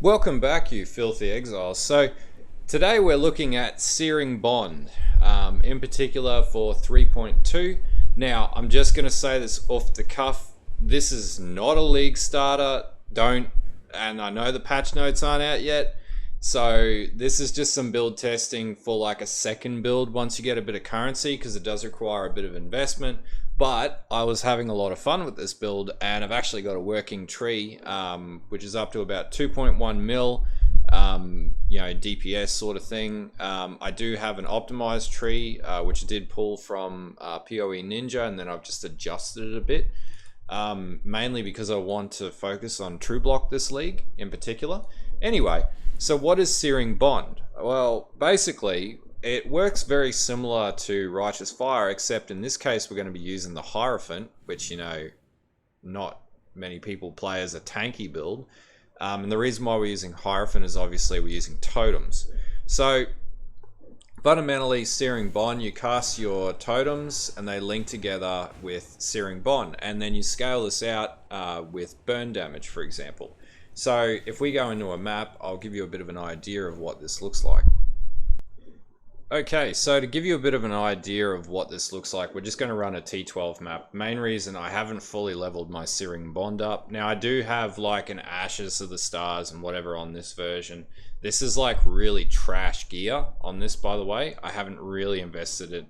Welcome back, you filthy exiles. So today we're looking at Searing Bond, in particular for 3.2. Now I'm just going to say this off the cuff. This is not a league starter. And I know the patch notes aren't out yet. So this is just some build testing for like a second build once you get a bit of currency, because it does require a bit of investment. But I was having a lot of fun with this build, and I've actually got a working tree, which is up to about 2.1 mil, DPS sort of thing. I do have an optimized tree, which I did pull from poe.ninja, and then I've just adjusted it a bit, mainly because I want to focus on true block this league in particular. Anyway, so what is Searing Bond? Well, basically, it works very similar to Righteous Fire, except in this case we're going to be using the Hierophant, which, not many people play as a tanky build. And the reason why we're using Hierophant is obviously we're using totems. So fundamentally, Searing Bond, you cast your totems and they link together with Searing Bond, and then you scale this out with burn damage, for example. So if we go into a map, I'll give you a bit of an idea of what this looks like. Okay, so to give you a bit of an idea of what this looks like, we're just going to run a T12 map. Main reason, I haven't fully leveled my Searing Bond up. Now I do have like an Ashes of the Stars and whatever on this version. This is like really trash gear on this, by the way. I haven't really invested it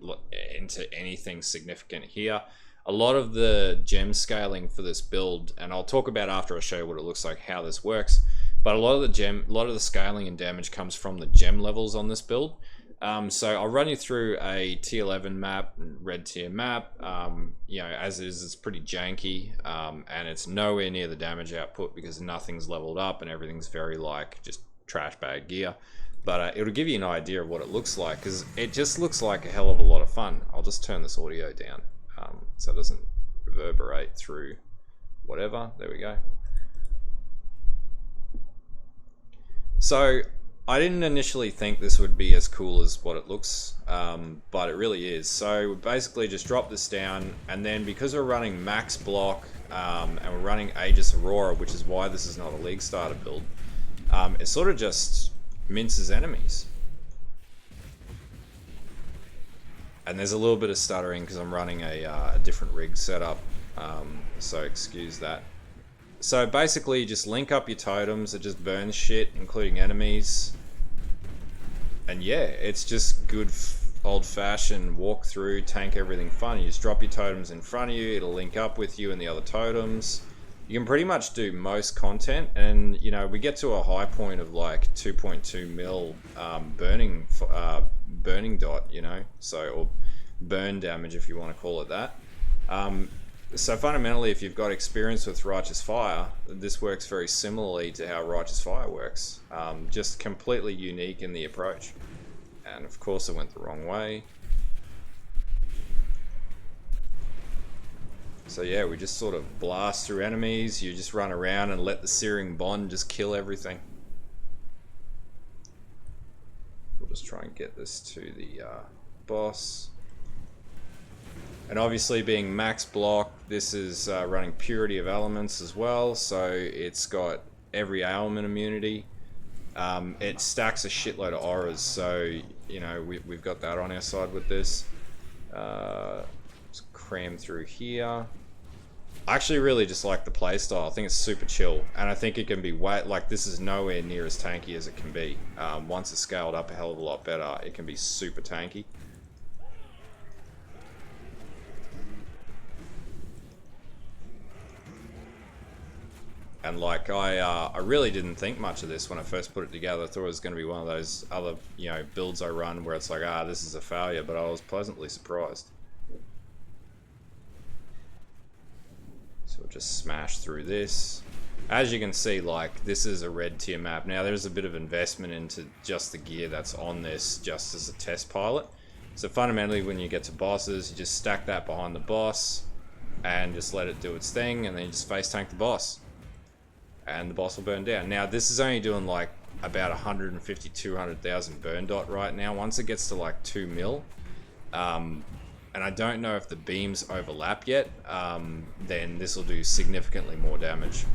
into anything significant here. A lot of the gem scaling for this build, and I'll talk about after I show you what it looks like, how this works, but a lot of the scaling and damage comes from the gem levels on this build. So I'll run you through a T11 map, red tier map. As is, it's pretty janky, and it's nowhere near the damage output because nothing's leveled up and everything's very like just trash bag gear. But it'll give you an idea of what it looks like, because it just looks like a hell of a lot of fun. I'll just turn this audio down so it doesn't reverberate through whatever. There we go. So I didn't initially think this would be as cool as what it looks, but it really is. So we basically just drop this down, and then because we're running max block and we're running Aegis Aurora, which is why this is not a league starter build, it sort of just minces enemies. And there's a little bit of stuttering because I'm running a different rig setup, so excuse that. So basically, you just link up your totems. It just burns shit, including enemies. And yeah, it's just good old-fashioned walk through, tank everything fun. You just drop your totems in front of you. It'll link up with you and the other totems. You can pretty much do most content, and we get to a high point of like 2.2 mil burning dot, or burn damage if you want to call it that. So fundamentally, if you've got experience with Righteous Fire, this works very similarly to how Righteous Fire works. Just completely unique in the approach. And of course, it went the wrong way. So yeah, we just sort of blast through enemies. You just run around and let the Searing Bond just kill everything. We'll just try and get this to the boss. And obviously, being max block, this is running Purity of Elements as well, so it's got every ailment immunity. It stacks a shitload of auras, so we've got that on our side with this. Let's cram through here. I actually really just like the playstyle. I think it's super chill, and I think it can be this is nowhere near as tanky as it can be. Once it's scaled up a hell of a lot better, it can be super tanky. And like I really didn't think much of this when I first put it together. I thought it was going to be one of those other builds I run where it's like, this is a failure, but I was pleasantly surprised. So we'll just smash through this. As you can see, like, this is a red tier map. Now there's a bit of investment into just the gear that's on this just as a test pilot. So fundamentally, when you get to bosses, you just stack that behind the boss and just let it do its thing, and then you just face tank the boss. And the boss will burn down. Now this is only doing like about 150, 200,000 burn dot right now. Once it gets to like 2 mil, and I don't know if the beams overlap yet, then this will do significantly more damage.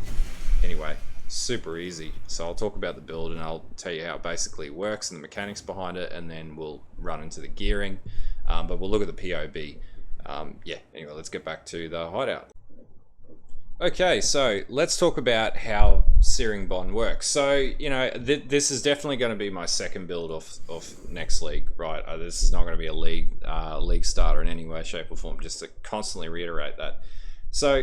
Anyway, super easy. So I'll talk about the build and I'll tell you how it basically works and the mechanics behind it, and then we'll run into the gearing. But we'll look at the POB. Yeah, anyway, let's get back to the hideout. Okay, so let's talk about how Searing Bond works. So, you know, this is definitely going to be my second build off next league, right? This is not going to be a league starter in any way, shape, or form, just to constantly reiterate that. So,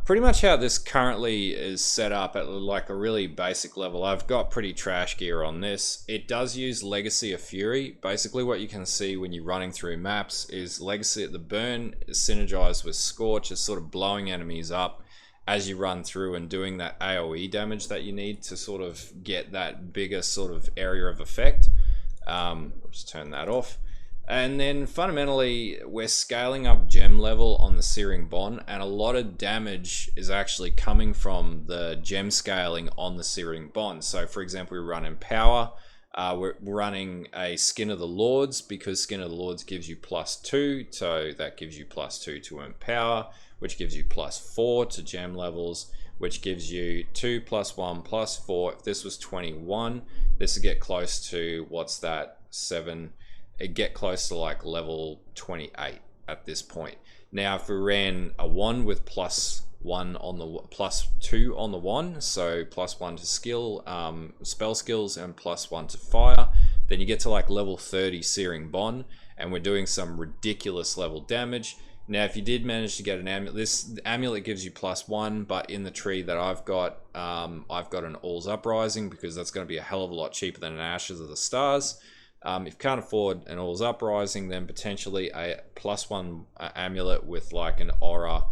pretty much how this currently is set up at like a really basic level. I've got pretty trash gear on this. It does use Legacy of Fury. Basically what you can see when you're running through maps is Legacy at the burn is synergized with Scorch, is sort of blowing enemies up as you run through and doing that AoE damage that you need to sort of get that bigger sort of area of effect. I'll just turn that off. And then fundamentally, we're scaling up gem level on the Searing Bond, and a lot of damage is actually coming from the gem scaling on the Searing Bond. So for example, we run in power, we're running a Skin of the Lords, because Skin of the Lords gives you +2, so that gives you +2 to earn power, which gives you +4 to gem levels, which gives you 2 +1 +4. If this was 21, this would get close to, what's that, 7, it get close to like level 28 at this point. Now if we ran a 1 with +1 on the +2 on the 1, so +1 to skill, spell skills, and +1 to fire, then you get to like level 30 Searing Bond, and we're doing some ridiculous level damage. Now if you did manage to get an amulet, this amulet gives you +1, but in the tree that I've got an All's Uprising, because that's going to be a hell of a lot cheaper than an Ashes of the Stars. If you can't afford an All's Uprising, then potentially a +1 amulet with like an aura,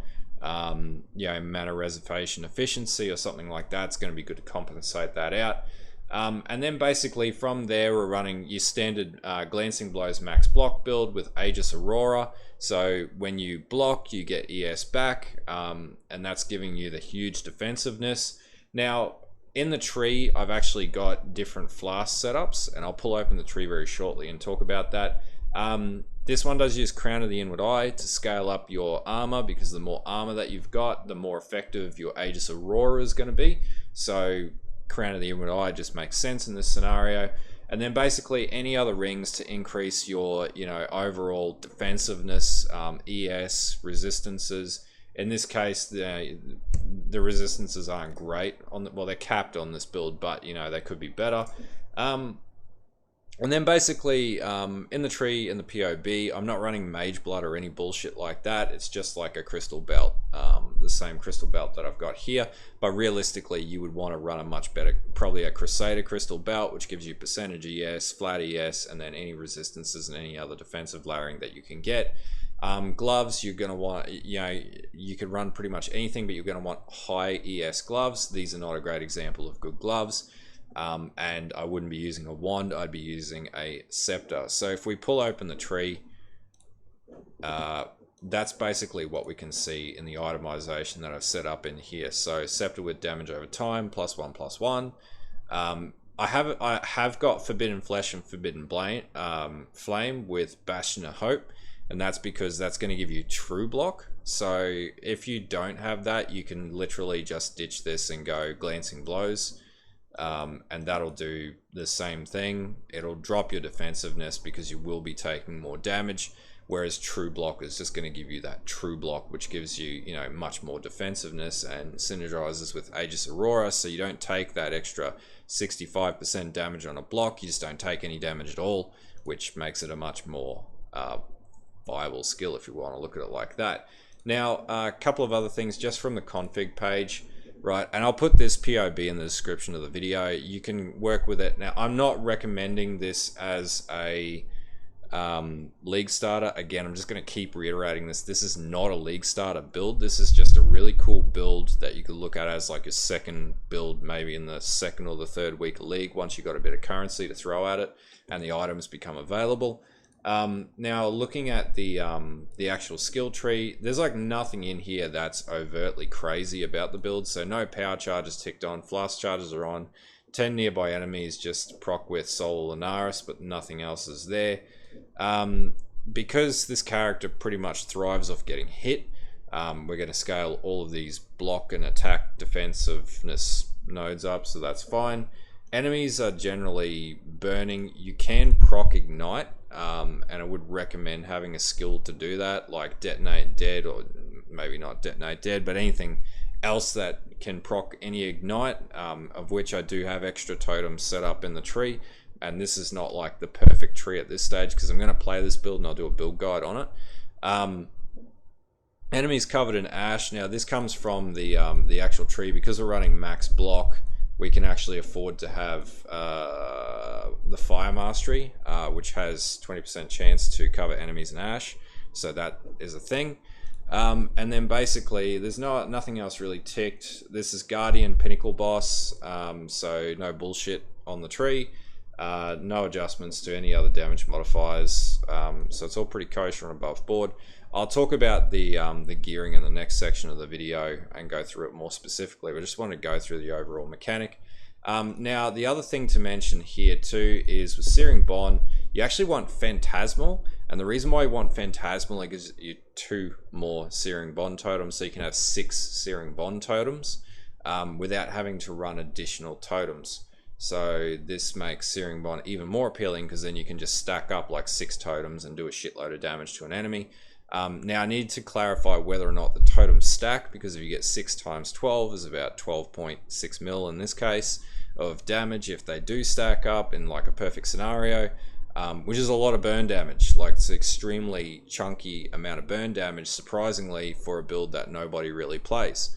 you know, mana reservation efficiency or something like that. It's going to be good to compensate that out. And then basically from there, we're running your standard Glancing Blows max block build with Aegis Aurora. So when you block, you get ES back, and that's giving you the huge defensiveness. Now, in the tree, I've actually got different flask setups, and I'll pull open the tree very shortly and talk about that. This one does use Crown of the Inward Eye to scale up your armor, because the more armor that you've got, the more effective your Aegis Aurora is going to be. So Crown of the Inward Eye just makes sense in this scenario. And then basically any other rings to increase your, you know, overall defensiveness, ES, resistances. In this case, the resistances aren't great on the, well, they're capped on this build, but you know, they could be better. And then basically in the tree, in the POB, I'm not running Mage Blood or any bullshit like that. It's just like a crystal belt, the same crystal belt that I've got here. But realistically, you would want to run a much better, probably a Crusader crystal belt, which gives you percentage ES, flat ES, and then any resistances and any other defensive layering that you can get. Gloves, you're going to want, you know, you could run pretty much anything, but you're going to want high ES gloves. These are not a great example of good gloves. And I wouldn't be using a wand, I'd be using a scepter. So if we pull open the tree, that's basically what we can see in the itemization that I've set up in here. So scepter with damage over time, +1/+1. I have got Forbidden Flesh and Forbidden Flame with Bastion of Hope, and that's because that's going to give you true block. So if you don't have that, you can literally just ditch this and go Glancing Blows, and that'll do the same thing. It'll drop your defensiveness because you will be taking more damage, whereas true block is just going to give you that true block, which gives you, you know, much more defensiveness and synergizes with Aegis Aurora, so you don't take that extra 65% damage on a block, you just don't take any damage at all, which makes it a much more viable skill if you want to look at it like that. Now, a couple of other things just from the config page, right? And I'll put this POB in the description of the video. You can work with it. Now, I'm not recommending this as a league starter. Again, I'm just going to keep reiterating this. This is not a league starter build. This is just a really cool build that you could look at as like a second build, maybe in the second or the third week of league, once you got a bit of currency to throw at it and the items become available. Now looking at the actual skill tree, there's like nothing in here that's overtly crazy about the build. So no power charges ticked on, flask charges are on, 10 nearby enemies just proc with Soul Lunaris, but nothing else is there. Because this character pretty much thrives off getting hit, we're going to scale all of these block and attack defensiveness nodes up, so that's fine. Enemies are generally burning. You can proc ignite, and I would recommend having a skill to do that, like detonate dead, or maybe not detonate dead, but anything else that can proc any ignite, of which I do have extra totems set up in the tree. And this is not like the perfect tree at this stage because I'm going to play this build and I'll do a build guide on it. Enemies covered in ash. Now this comes from the actual tree. Because we're running max block, we can actually afford to have the fire mastery, which has 20% chance to cover enemies in ash. So that is a thing. And then basically there's nothing else really ticked. This is Guardian Pinnacle boss, so no bullshit on the tree. No adjustments to any other damage modifiers, so it's all pretty kosher and above board. I'll talk about the gearing in the next section of the video and go through it more specifically, but I just want to go through the overall mechanic. Now the other thing to mention here too is with Searing Bond, you actually want Phantasmal, and the reason why you want Phantasmal is you 2 more Searing Bond Totems, so you can have 6 Searing Bond Totems without having to run additional totems. So this makes Searing Bond even more appealing because then you can just stack up like 6 totems and do a shitload of damage to an enemy. Now I need to clarify whether or not the totems stack, because if you get 6 times 12 is about 12.6 mil in this case of damage if they do stack up in like a perfect scenario, which is a lot of burn damage. Like it's an extremely chunky amount of burn damage, surprisingly, for a build that nobody really plays.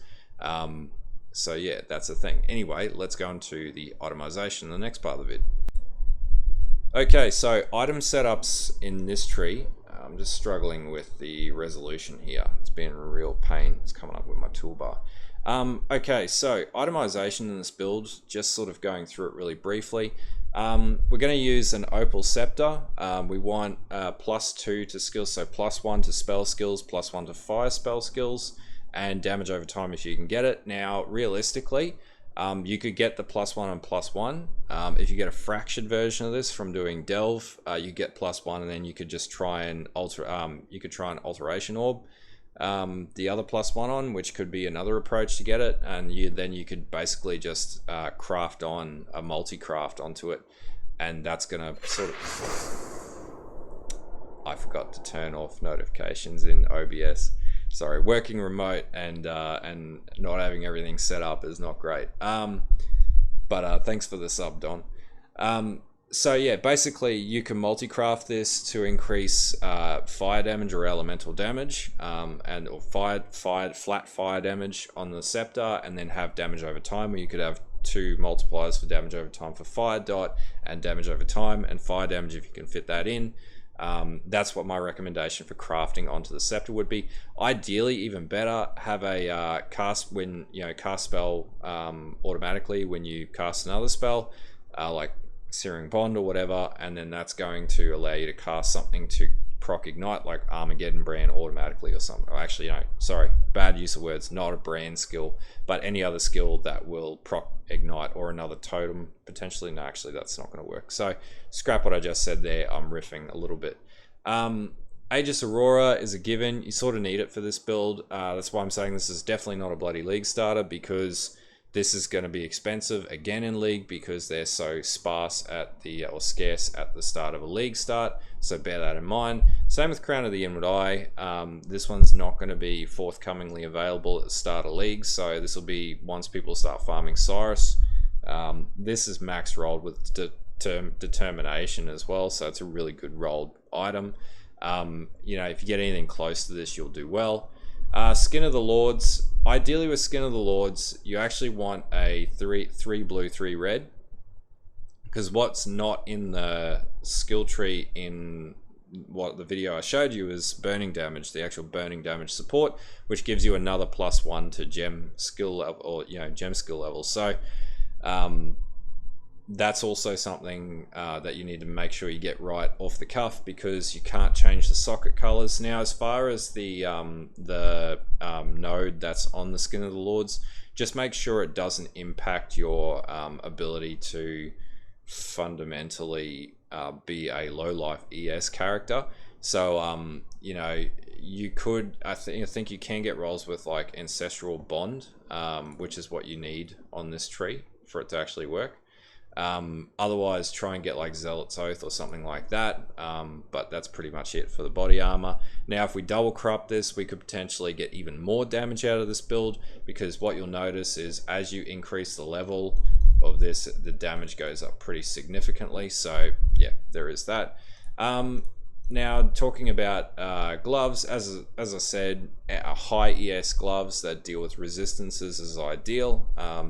So yeah, that's the thing. Anyway, let's go into the itemization in the next part of the vid. Okay, so item setups in this tree. I'm just struggling with the resolution here. It's been a real pain. It's coming up with my toolbar. Okay, so itemization in this build, just sort of going through it really briefly. We're going to use an opal scepter. We want +2 to skills, so +1 to spell skills, +1 to fire spell skills, and damage over time if you can get it. Now, realistically, you could get the +1 and +1. If you get a fractured version of this from doing delve, you get +1, and then you could just try and alter. You could try an alteration orb, the other +1 on, which could be another approach to get it, and then you could basically just craft on a multi-craft onto it, and that's gonna sort of. I forgot to turn off notifications in OBS. Sorry, working remote and not having everything set up is not great. But thanks for the sub, Don. So yeah, basically you can multi-craft this to increase fire damage or elemental damage, or flat fire damage on the scepter, and then have damage over time, where you could have 2 multipliers for damage over time for fire dot and damage over time, and fire damage if you can fit that in. That's what my recommendation for crafting onto the scepter would be. Ideally, even better, have a cast spell automatically when you cast another spell, like Searing Bond or whatever, and then that's going to allow you to cast something to proc ignite, like Armageddon brand automatically or something. Oh, actually, no, sorry, bad use of words, not a brand skill, but any other skill that will proc ignite, or another totem potentially. No, actually that's not going to work, so scrap what I just said there. I'm riffing a little bit. Aegis Aurora is a given. You sort of need it for this build. That's why I'm saying this is definitely not a bloody league starter, because this is going to be expensive again in league, because they're so sparse at the or scarce at the start of a league start. So bear that in mind. Same with Crown of the Inward Eye. This one's not going to be forthcomingly available at the start of league, so this will be once people start farming Cyrus. This is max rolled with determination as well, so it's a really good rolled item. You know, if you get anything close to this, you'll do well. Skin of the Lords. Ideally with Skin of the Lords, you actually want a 3 blue, 3 red, because what's not in the skill tree in what the video I showed you is burning damage, the actual burning damage support, which gives you another +1 to gem skill level, or gem skill level. So that's also something that you need to make sure you get right off the cuff, because you can't change the socket colors. Now, as far as the node that's on the Skin of the Lords, just make sure it doesn't impact your ability to fundamentally be a low life ES character. So you know, you could, I think you can get rolls with like Ancestral Bond, which is what you need on this tree for it to actually work. Otherwise, try and get like Zealot's Oath or something like that, but that's pretty much it for the body armor. Now, if we double crop this, we could potentially get even more damage out of this build, because what you'll notice is as you increase the level of this, the damage goes up pretty significantly. So yeah, there is that. Now, talking about gloves, as I said, high ES gloves that deal with resistances is ideal.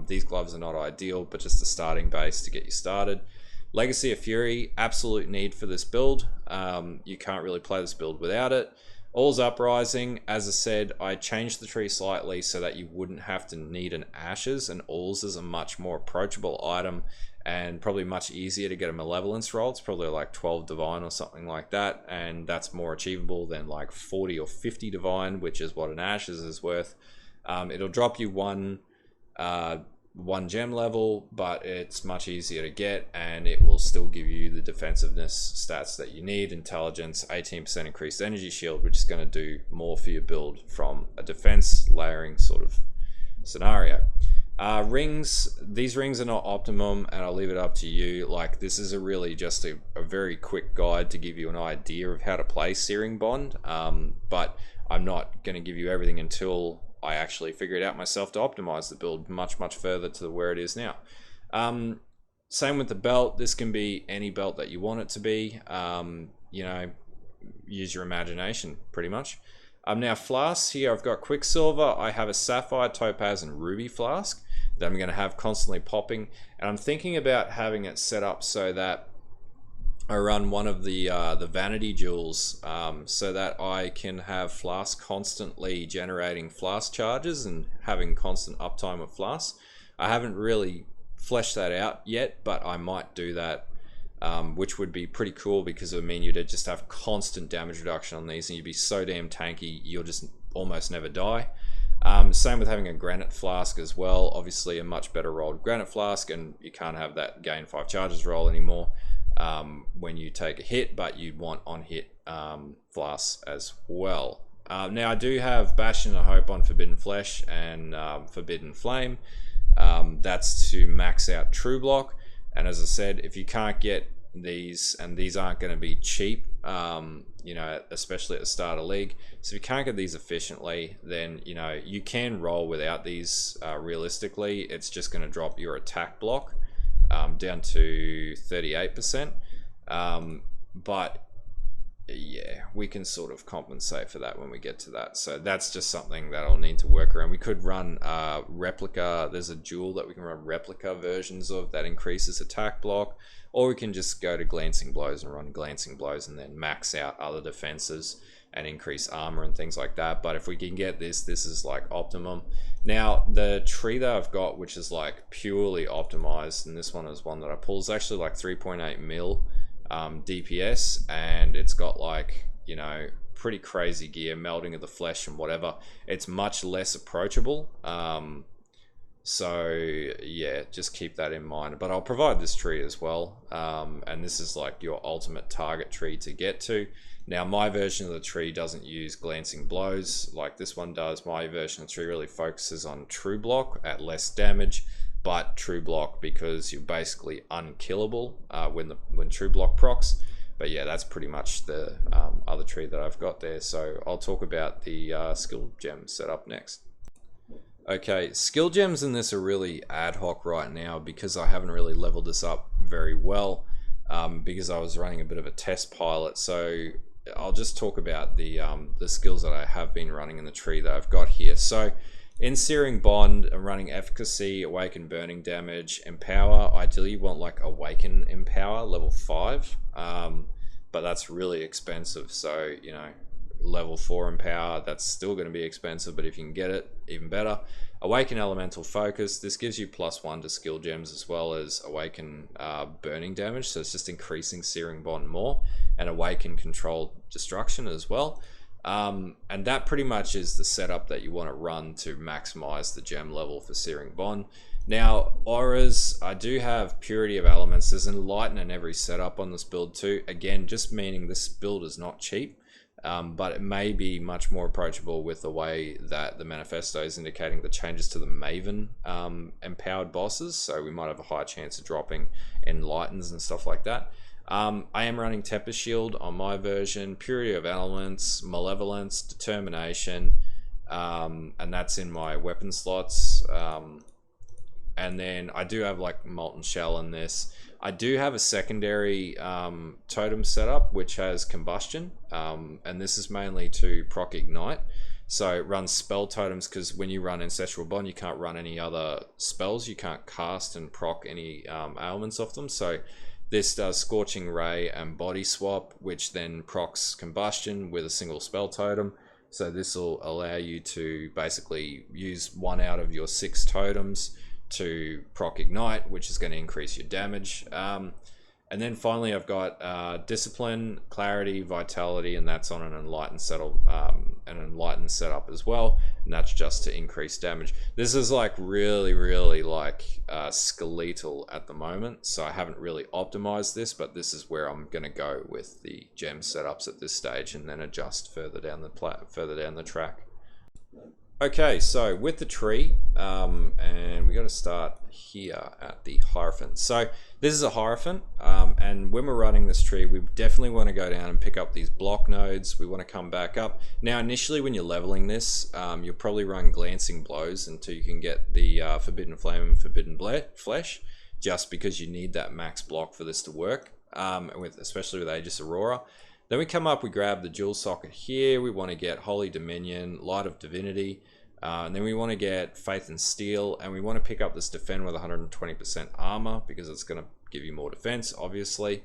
These gloves are not ideal, but just a starting base to get you started. Legacy of Fury, absolute need for this build. You can't really play this build without it. All's Uprising, as I said, I changed the tree slightly so that you wouldn't have to need an Ashes, and All's is a much more approachable item and probably much easier to get a Malevolence roll. It's probably like 12 Divine or something like that, and that's more achievable than like 40 or 50 Divine, which is what an Ashes is worth. It'll drop you one gem level, but it's much easier to get, and it will still give you the defensiveness stats that you need. Intelligence, 18% increased energy shield, which is going to do more for your build from a defense layering sort of scenario. Rings, these rings are not optimum, and I'll leave it up to you. Like, this is really just a very quick guide to give you an idea of how to play Searing Bond, but I'm not going to give you everything until I actually figure it out myself to optimize the build much further to where it is now. Same with the belt. This can be any belt that you want it to be. You know, use your imagination pretty much. Now, flasks here, I've got Quicksilver, I have a Sapphire, Topaz, and Ruby flask that I'm going to have constantly popping, and I'm thinking about having it set up so that I run one of the vanity jewels, so that I can have flask constantly generating flask charges and having constant uptime with flask. I haven't really fleshed that out yet, but I might do that, which would be pretty cool, because it would mean you'd just have constant damage reduction on these and you'd be so damn tanky you'll just almost never die. Same with having a granite flask as well. Obviously a much better rolled granite flask, and you can't have that gain 5 charges roll anymore when you take a hit, but you'd want on hit flasks as well. Now, I do have Bastion of Hope on Forbidden Flesh and Forbidden Flame. That's to max out True Block, and as I said, if you can't get these, and these aren't going to be cheap, you know, especially at the start of league, so if you can't get these efficiently, then you know you can roll without these. Realistically, it's just going to drop your attack block down to 38%, but yeah, we can sort of compensate for that when we get to that. So that's just something that I'll need to work around. We could run replica. There's a jewel that we can run replica versions of that increases attack block, or we can just go to Glancing Blows and run Glancing Blows and then max out other defenses and increase armor and things like that. But if we can get this is like optimum. Now, the tree that I've got, which is like purely optimized, and this one is one that I pull, is actually like 3.8 mil DPS, and it's got like, you know, pretty crazy gear, melting of the flesh and whatever. It's much less approachable, so yeah, just keep that in mind. But I'll provide this tree as well, and this is like your ultimate target tree to get to. Now, my version of the tree doesn't use Glancing Blows like this one does. My version of the tree really focuses on True Block at less damage, but True Block because you're basically unkillable when True Block procs. But yeah, that's pretty much the other tree that I've got there. So I'll talk about the skill gem setup next. Okay, skill gems in this are really ad hoc right now because I haven't really leveled this up very well, because I was running a bit of a test pilot. So I'll just talk about the skills that I have been running in the tree that I've got here. So in Searing Bond, I'm running Efficacy, Awaken Burning Damage, Empower. Ideally you want like Awaken Empower, level 5, but that's really expensive. So, you know, level 4 Empower, that's still going to be expensive, but if you can get it, even better. Awaken Elemental Focus, this gives you +1 to skill gems as well as Awaken Burning Damage, so it's just increasing Searing Bond more, and Awaken Controlled Destruction as well. And that pretty much is the setup that you want to run to maximize the gem level for Searing Bond. Now, auras, I do have purity of elements. There's enlighten in every setup on this build too. Again, just meaning this build is not cheap, but it may be much more approachable with the way that the manifesto is indicating the changes to the Maven empowered bosses. So we might have a high chance of dropping enlightens and stuff like that. I am running Tempest Shield on my version, purity of elements, malevolence, determination, and that's in my weapon slots. And then I do have like Molten Shell in this. I do have a secondary totem setup which has combustion, and this is mainly to proc ignite. So it runs spell totems, because when you run Ancestral Bond you can't run any other spells. You can't cast and proc any ailments off them. So this does Scorching Ray and Body Swap, which then procs combustion with a single spell totem. So this will allow you to basically use 1 out of your 6 totems to proc ignite, which is going to increase your damage. And then finally I've got discipline, clarity, vitality, and that's on an enlightened setup, as well, and that's just to increase damage. This is like really like skeletal at the moment, so I haven't really optimized this, but this is where I'm going to go with the gem setups at this stage, and then adjust further down the track. Okay, so with the tree, and we got to start here at the Hierophant. So this is a Hierophant, and when we're running this tree, we definitely want to go down and pick up these block nodes. We want to come back up. Now, initially when you're leveling this, you'll probably run Glancing Blows until you can get the Forbidden Flame and Forbidden Flesh, just because you need that max block for this to work, especially with Aegis Aurora. Then we come up, we grab the Jewel Socket here. We want to get Holy Dominion, Light of Divinity, and then we want to get Faith and Steel, and we want to pick up this Defend with 120% armor, because it's going to give you more defense, obviously.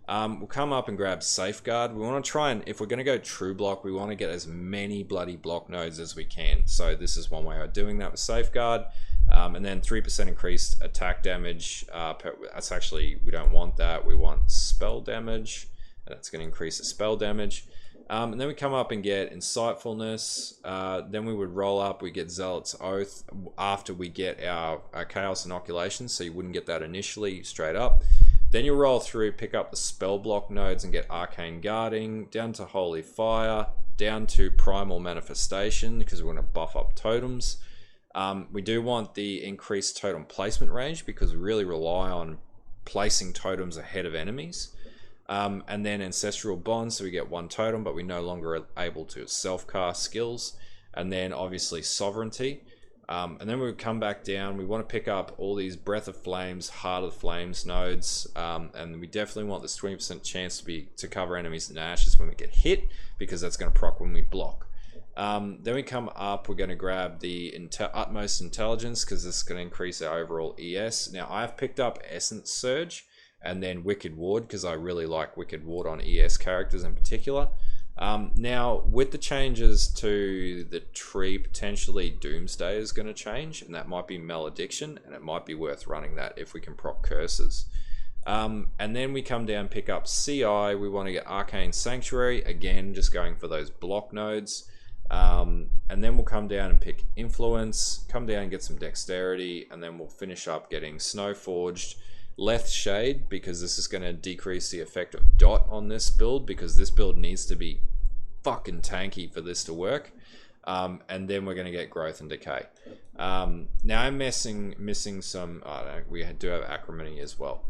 We'll come up and grab Safeguard. We want to try and, if we're going to go True Block, we want to get as many bloody block nodes as we can. So this is one way of doing that with Safeguard. And then 3% increased attack damage. That's actually, we don't want that. We want spell damage. That's going to increase the spell damage. And then we come up and get Insightfulness. Then we would roll up, we get Zealot's Oath after we get our Chaos Inoculation, so you wouldn't get that initially straight up. Then you roll through, pick up the spell block nodes and get Arcane Guarding, down to Holy Fire, down to Primal Manifestation, because we want to buff up totems. We do want the increased totem placement range, because we really rely on placing totems ahead of enemies. And then Ancestral Bond, so we get 1 totem, but we no longer are able to self-cast skills. And then obviously Sovereignty. And then we come back down, we want to pick up all these Breath of Flames, Heart of Flames nodes, and we definitely want this 20% chance to cover enemies in ashes when we get hit, because that's going to proc when we block. Then we come up, we're going to grab the Utmost Intelligence, because this is going to increase our overall ES. Now I've picked up Essence Surge, and then Wicked Ward, because I really like Wicked Ward on ES characters in particular. Now, with the changes to the tree, potentially Doomsday is going to change, and that might be Malediction, and it might be worth running that if we can proc Curses. And then we come down, pick up CI, we want to get Arcane Sanctuary, again, just going for those block nodes. And then we'll come down and pick Influence, come down and get some Dexterity, and then we'll finish up getting Snow Forged, Leth Shade, because this is going to decrease the effect of dot on this build, because this build needs to be fucking tanky for this to work. And then we're going to get Growth and Decay. Now I'm missing some, we do have Acrimony as well.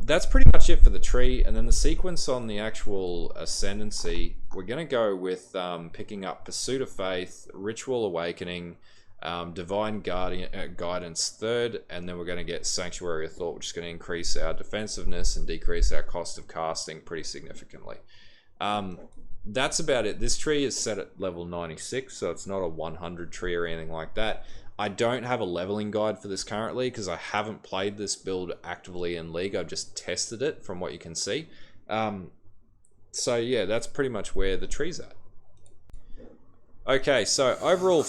That's pretty much it for the tree, and then the sequence on the actual Ascendancy, we're going to go with picking up Pursuit of Faith, Ritual Awakening, Divine Guidance third, and then we're going to get Sanctuary of Thought, which is going to increase our defensiveness and decrease our cost of casting pretty significantly. That's about it. This tree is set at level 96, so it's not a 100 tree or anything like that. I don't have a leveling guide for this currently, because I haven't played this build actively in League. I've just tested it from what you can see. So yeah, that's pretty much where the tree's at. Okay, so overall...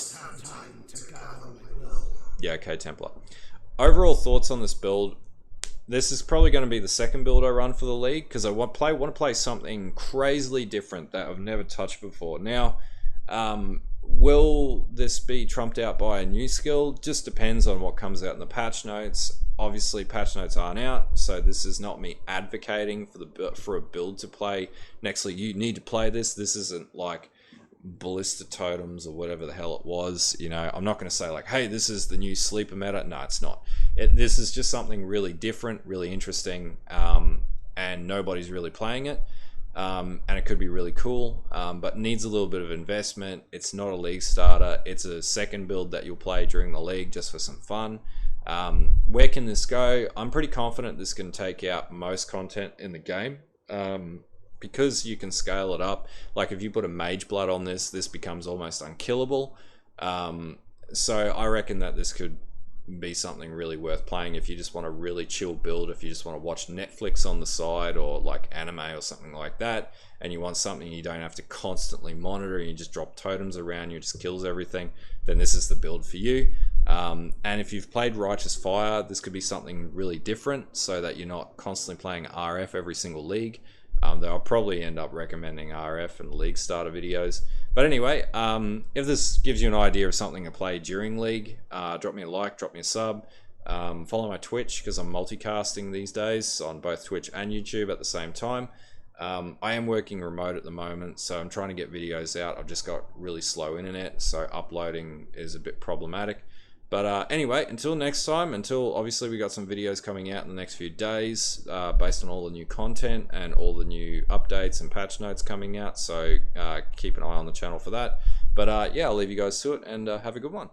Yeah, okay, Templar. Overall thoughts on this build. This is probably going to be the second build I run for the League, because I want to play something crazily different that I've never touched before. Now, Will this be trumped out by a new skill? Just depends on what comes out in the patch notes. Obviously, patch notes aren't out, so this is not me advocating for a build to play. Nextly, you need to play this. This isn't like ballista totems or whatever the hell it was. You know, I'm not going to say like, hey, this is the new sleeper meta. No, it's not. This is just something really different, really interesting, and nobody's really playing it. And it could be really cool, but needs a little bit of investment. It's not a league starter. It's a second build that you'll play during the league just for some fun. Where can this go? I'm pretty confident this can take out most content in the game, because you can scale it up. Like if you put a mage blood on this, this becomes almost unkillable. So I reckon that this could be something really worth playing if you just want a really chill build, if you just want to watch Netflix on the side or like anime or something like that, and you want something you don't have to constantly monitor and you just drop totems around you, it just kills everything, then this is the build for you. And if you've played Righteous Fire, this could be something really different so that you're not constantly playing RF every single league. Though I'll probably end up recommending RF and league starter videos. But anyway, if this gives you an idea of something to play during league, drop me a like, drop me a sub. Follow my Twitch because I'm multicasting these days on both Twitch and YouTube at the same time. I am working remote at the moment, so I'm trying to get videos out. I've just got really slow internet, so uploading is a bit problematic. But anyway, until next time, until obviously we got some videos coming out in the next few days based on all the new content and all the new updates and patch notes coming out. So keep an eye on the channel for that. But yeah, I'll leave you guys to it and have a good one.